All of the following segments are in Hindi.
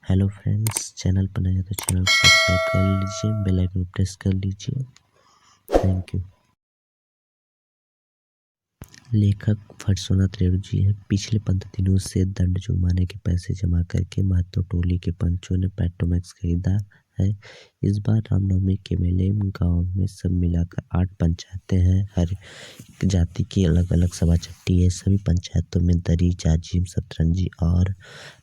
हेलो फ्रेंड्स, चैनल पर नए हैं तो चैनल को सब्सक्राइब कर लीजिए, बेल आइकन प्रेस कर लीजिए। Thank you. लेखक फरसोनाथ रेणु जी हैं। पिछले 15 दिनों से दंड जुर्माने के पैसे जमा करके महतो टोली के पंचों ने पेट्रोमैक्स खरीदा है। इस बार रामनवमी के मेले में गांव में सब मिलाकर 8 पंचायतें हैं। हर एक जाति की अलग अलग सभा चट्टी है। सभी पंचायतों में दरी, जाजिम, सतरंजी और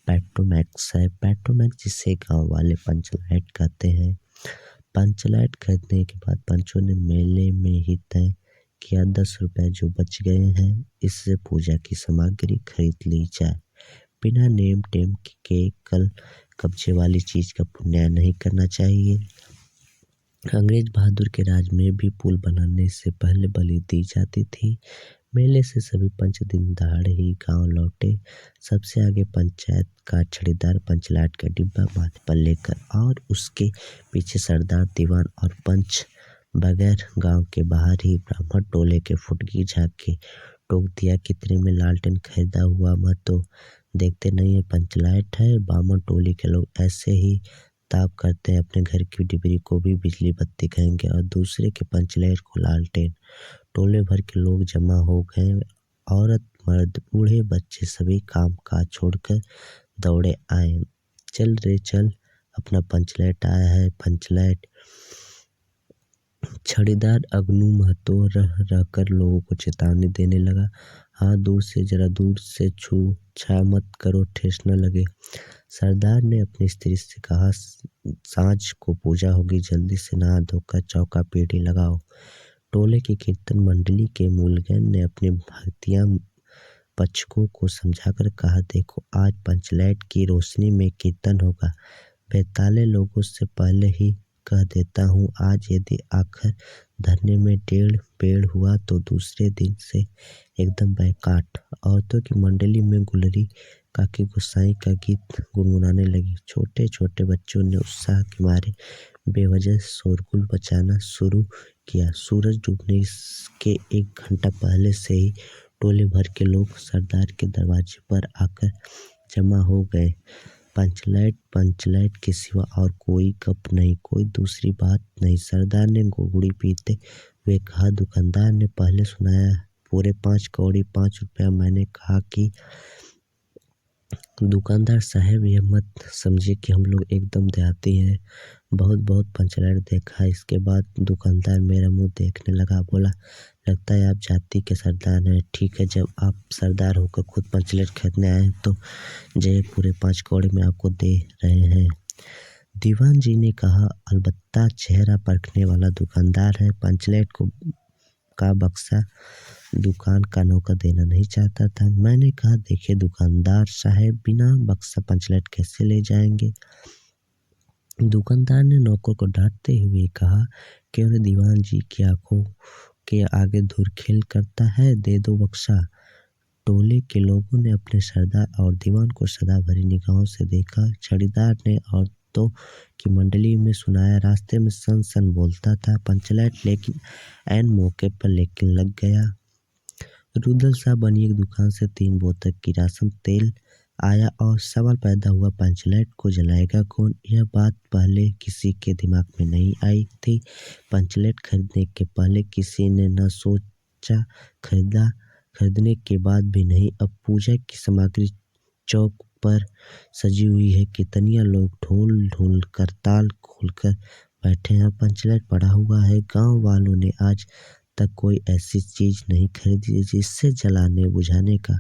पेट्रोमैक्स है। पेट्रोमैक्स जिसे गांव वाले पंचलाइट कहते हैं। पंचलाइट खरीदने के बाद पंचों ने मेले में ही तय किया 10 रुपए जो बच गए हैं इससे पूजा की सामग्री खरीद ली जाए। बिना नेम टेम के कल कब्जे वाली चीज का पुण्य नहीं करना चाहिए। अंग्रेज बहादुर के राज में भी पुल बनाने से पहले बलि दी जाती थी। मेले से सभी पंच दिन दहाड़े ही गांव लौटे। सबसे आगे पंचायत का छड़ीदार पंचलाट का डिब्बा माथे पर लेकर और उसके पीछे सरदार, दीवान और पंच बगैर गांव के बाहर ही ब्राह्मण टोले के फुटगी झाँक के टोक दिया, कितने में लालटेन खरीदा हुआ मत तो देखते नहीं है पंचलाइट है। ब्राह्मण टोली के लोग ऐसे ही ताप करते हैं, अपने घर की डिबरी को भी बिजली बत्ती कहेंगे और दूसरे के पंचलाइट को लालटेन। टोले भर के लोग जमा हो गए। औरत, मर्द, बूढ़े, बच्चे सभी काम काज छोड़कर दौड़े आए। चल रे चल, अपना पंचलाइट आया है। पंचलाइट छड़ीदार अगनू महतो रह रहकर लोगों को चेतावनी देने लगा। हाँ, दूर से, जरा दूर से छू छा मत करो, ठेस न लगे। सरदार ने अपनी स्त्री से कहा, सांझ को पूजा होगी, जल्दी से नहा धोकर चौका पीढ़ी लगाओ। टोले की कीर्तन मंडली के मूलगन ने अपने भक्तियां पक्षकों को समझाकर कहा, देखो आज पंचलाइट की रोशनी में कीर्तन होगा। बेताले लोगों से पहले ही कह देता हूँ, आज यदि आखिर धरने में 1.5 पेड़ हुआ तो दूसरे दिन से एकदम बैकाट। औरतों की मंडली में गुलरी काकी गोसाई का गीत गुनगुनाने लगी। छोटे छोटे बच्चों ने उत्साह के मारे बेवजह शोरगुल मचाना शुरू किया। सूरज डूबने के 1 घंटा पहले से ही टोले भर के लोग सरदार के दरवाजे पर आकर जमा हो गए। पंचलाइट पंचलाइट के सिवा और कोई गप नहीं, कोई दूसरी बात नहीं। सरदार ने गोगड़ी पीते हुए कहा, दुकानदार ने पहले सुनाया पूरे 5 कौड़ी 5 रुपया। मैंने कहा कि दुकानदार साहब यह मत समझिए कि हम लोग एकदम देहाती हैं, बहुत बहुत पंचलाइट देखा। इसके बाद दुकानदार मेरा मुंह देखने लगा, बोला, लगता है आप जाति के सरदार हैं। ठीक है, जब आप सरदार होकर खुद पंचलाइट खरीदने आए हैं तो जय पूरे 5 कौड़ी में आपको दे रहे हैं। दीवान जी ने कहा, अलबत्ता चेहरा परखने वाला दुकानदार है। पंचलाइट को का बक्सा दुकान का नौकर देना नहीं चाहता था। मैंने कहा, देखिए दुकानदार साहब, बिना बक्सा पंचलाइट कैसे ले जाएंगे। दुकानदार ने नौकर को डांटते हुए कहा, क्यों दीवान जी की आंखों के आगे धुरखेल करता है, दे दो बक्सा। टोले के लोगों ने अपने सरदार और दीवान को सदा भरी निगाहों से देखा। छड़ीदार ने औरतों की मंडली में सुनाया, रास्ते में सन सन बोलता था पंचलाइट, लेकिन ऐन मौके पर लेकिन लग गया। रुदल साहब बनी एक दुकान से 3 बोतल किरासन तेल आया और सवाल पैदा हुआ, पंचलाइट को जलाएगा कौन। यह बात पहले किसी के दिमाग में नहीं आई थी। पंचलाइट खरीदने के पहले किसी ने न सोचा, खरीदने के बाद भी नहीं। अब पूजा की सामग्री चौक पर सजी हुई है, कितनियां लोग ढोल ढोल करताल खोलकर बैठे हैं। पंचलाइट पड़ा हुआ है। गांव वालों ने आज तक कोई ऐसी चीज नहीं खरीदी जिससे जलाने बुझाने का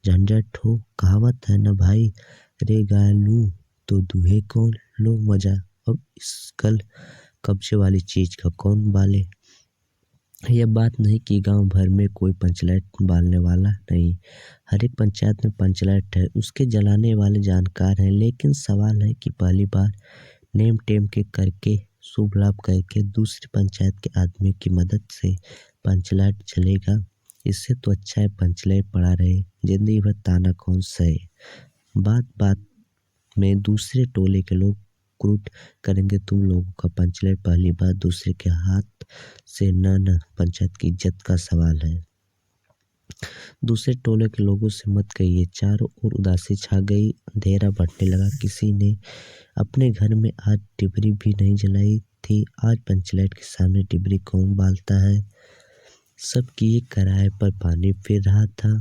झंझट हो। कहावत है न भाई, रे गाय लूं तो दूहे कौन, लो मजा अब इस कल कब्जे वाली चीज का कौन बाले। यह बात नहीं कि गांव भर में कोई पंचलाइट बालने वाला नहीं। हर एक पंचायत में पंचलाइट है, उसके जलाने वाले जानकार हैं। लेकिन सवाल है कि पहली बार नेम टेम के करके शुभ लाभ करके दूसरी पंचायत के आदमी की मदद से पंचलाइट जलेगा। इससे तो अच्छा है पंचलाइट पड़ा रहे, जिंदगी भर ताना कौन सहे। बात बात में दूसरे टोले के लोग क्रूट करेंगे तुम लोगों का पंचलाइट पहली बार दूसरे के हाथ से न पंचायत की इज्जत का सवाल है। दूसरे टोले के लोगों से मत कहिए। चारों ओर उदासी छा गई, अंधेरा बढ़ने लगा। किसी ने अपने घर में आज डिबरी भी नहीं जलाई थी। आज पंचलाइट के सामने डिबरी कौन बालता है? सबकी एक किराए पर पानी फिर रहा था।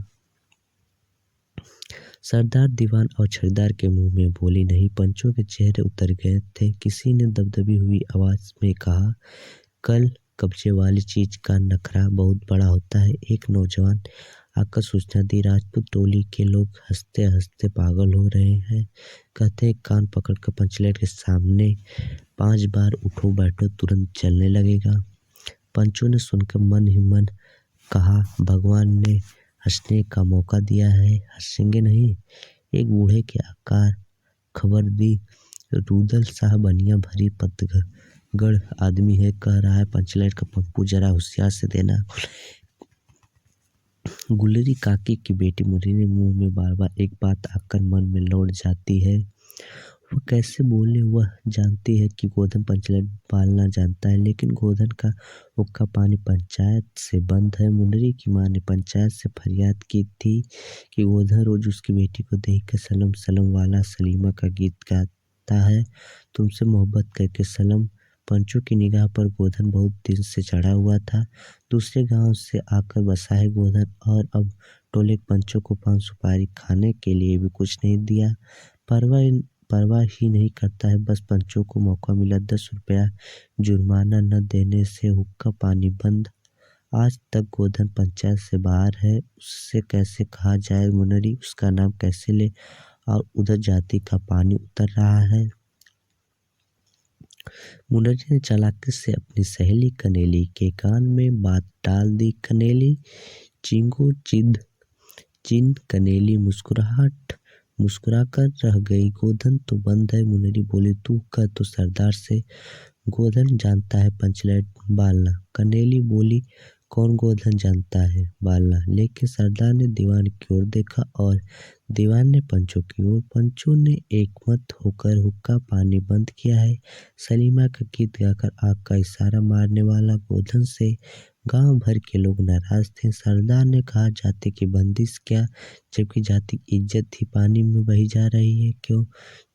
सरदार दीवान और छड़ीदार के मुंह में बोली नहीं, पंचों के चेहरे उतर गए थे। किसी ने दबदबी हुई आवाज में कहा, कल कब्जे वाली चीज का नखरा बहुत बड़ा होता है। एक नौजवान आकर सूचना दी, राजपूत टोली के लोग हंसते हंसते पागल हो रहे हैं। कहते हैं कान पकड़कर पंचलेट के सामने 5 बार उठो बैठो, तुरंत चलने लगेगा। पंचों ने सुनकर मन ही मन कहा, भगवान ने हंसने का मौका दिया है, हंसेंगे नहीं। एक बूढ़े के आकार खबर दी, रूदल शाह बनिया भरी पतगड़ आदमी है, कह रहा है पंचलेट का पंपू जरा होशियार से देना। गुलेरी काकी की बेटी मुन्नी ने मुंह में बार बार एक बात आकर मन में लौट जाती है। वह कैसे बोले? वह जानती है कि गोधन पंचलेट पालना जानता है, लेकिन गोधन का हुक्का पानी पंचायत से बंद है। मुन्नरी की मां ने पंचायत से फरियाद की थी कि गोधन रोज उसकी बेटी को देखकर सलम सलम वाला सलीमा का गीत गाता है। तुमसे मोहब्बत करके सलम। पंचों की निगाह पर गोधन बहुत दिन से चढ़ा हुआ था। दूसरे गांव से आकर बसा है गोधन, और अब टोले के पंचों को पान सुपारी खाने के लिए भी कुछ नहीं दिया। परवाह ही नहीं करता है। बस पंचों को मौका मिला 10 रुपया जुर्माना न देने से हुक्का पानी बंद। आज तक गोधन पंचायत से बाहर है, उससे कैसे कहा जाए मुनरी, उसका नाम कैसे ले? और उधर जाति का पानी उतर रहा है। मुनरी ने चालाकी से अपनी सहेली कनेली के कान में बात डाल दी। कनेली चिंगो चिद चिन। कनेली मुस्कुराकर रह गई। गोधन तो बंद है। मुनरी बोली, तू कह तो सरदार से, गोधन जानता है पंचलेट बालना। कनेली बोली, कौन गोधन जानता है बालना? लेकिन सरदार ने दीवान की ओर देखा और दीवान ने पंचों की ओर। पंचों ने एकमत होकर हुक्का पानी बंद किया है। सलीमा का गीत गाकर आग का इशारा मारने वाला गोधन से गांव भर के लोग नाराज थे। सरदार ने कहा, जाति की बंदिश क्या, जबकि जाति की इज्जत ही पानी में बही जा रही है। क्यों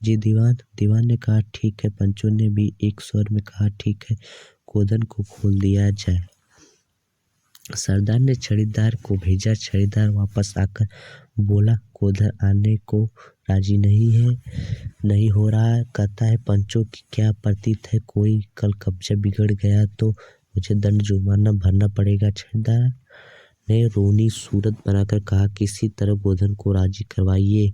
जी दीवान? दीवान ने कहा, ठीक है। पंचों ने भी एक स्वर में कहा, ठीक है, गोधन को खोल दिया जाए। सरदार ने छड़ीदार को भेजा। छड़ीदार वापस आकर बोला, गोधन आने को राजी नहीं हो रहा। कहता है पंचों की क्या प्रतीत है, कोई कल कब्जा बिगड़ गया तो मुझे दंड जुर्माना भरना पड़ेगा। छड़ीदार ने रोनी सूरत बनाकर कहा, किसी तरह गोधन को राजी करवाइए,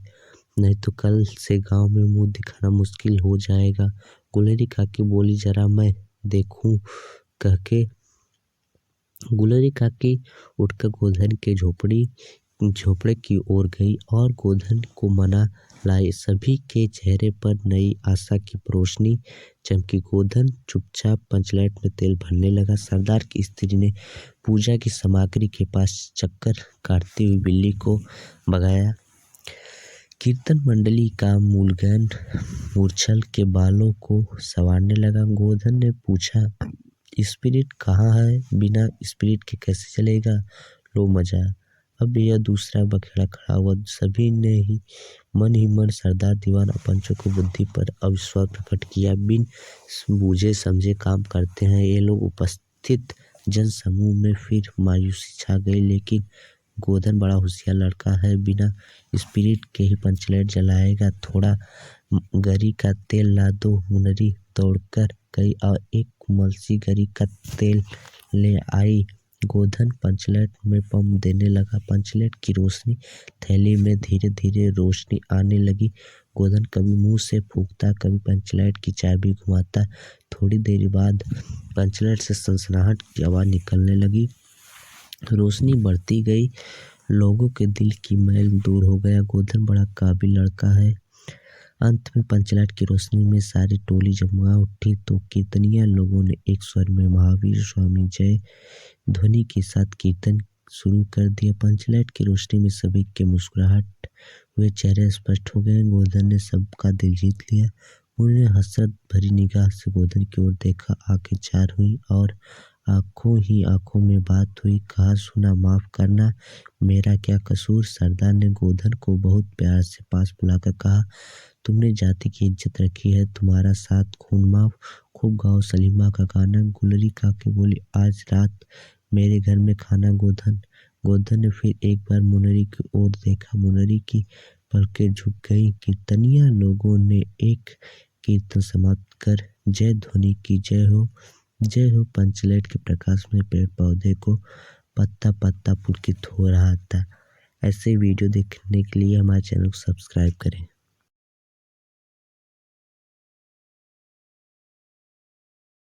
नहीं तो कल से गांव में मुंह दिखाना मुश्किल हो जाएगा। गुलेरी काकी बोली, जरा मैं देखूं कहके गुलेरी काकी उठकर गोधन के झोपड़े की ओर गई और गोधन को मना लाई। सभी के चेहरे पर नई आशा की रोशनी चमकी। गोधन चुपचाप पंचलेट में तेल भरने लगा। सरदार की स्त्री ने पूजा की सामग्री के पास चक्कर काटती हुई बिल्ली को भगाया। कीर्तन मंडली का मूलगान मूर्छल के बालों को संवारने लगा। गोधन ने पूछा, स्पिरिट कहाँ है? बिना स्पिरिट के कैसे चलेगा? लो मजा। अब यह दूसरा बखेड़ा खड़ा हुआ। सभी ने ही मन सरदार दीवान और पंचों को बुद्धि पर अविश्वास प्रकट किया। बिन बूझे समझे काम करते हैं ये लोग। उपस्थित जन समूह में फिर मायूसी छा गई। लेकिन गोधन बड़ा होशियार लड़का है, बिना स्पिरिट के ही पंचलेट जलाएगा। थोड़ा गरी का तेल ला दो। मुनरी दौड़कर गई और एक कुमलसी गरी का तेल ले आई। गोधन पंचलेट में पंप देने लगा। पंचलेट की रोशनी थैली में धीरे धीरे रोशनी आने लगी। गोधन कभी मुंह से फूंकता, कभी पंचलेट की चाबी घुमाता। थोड़ी देर बाद पंचलेट से सनसनाहट की आवाज निकलने लगी। रोशनी बढ़ती गई। लोगों के दिल की मैल दूर हो गया। गोधन बड़ा काबिल लड़का है। अंत में पंचलेट की रोशनी में सारी टोली जगमगा उठी तो कीर्तनिया लोगों ने एक स्वर में महावीर स्वामी जय ध्वनि के साथ कीर्तन शुरू कर दिया। पंचलेट की रोशनी में सभी के मुस्कुराहट हुए चेहरे स्पष्ट हो गए। गोधन ने सबका दिल जीत लिया। उन्होंने हसरत भरी निगाह से गोधन की ओर देखा। आंखें चार हुई और आंखों ही आंखों में बात हुई, कहा सुना माफ करना, मेरा क्या कसूर। सरदार ने गोधन को बहुत प्यार से पास बुलाकर कहा, तुमने जाति की इज्जत रखी है, तुम्हारा साथ खून माफ। खूब गाओ सलीमा का गाना। गुलरी काकी बोली, आज रात मेरे घर में खाना गोधन। गोधन ने फिर एक बार मुनरी की ओर देखा। मुनरी की पलकें झुक गई। कीर्तनिया लोगों ने एक कीर्तन समाप्त कर जय ध्वनि की। जय हो। पंचलाइट के प्रकाश में पेड़ पौधे को पत्ता पत्ता पुलकित हो रहा था। ऐसे वीडियो देखने के लिए हमारे चैनल को सब्सक्राइब करें।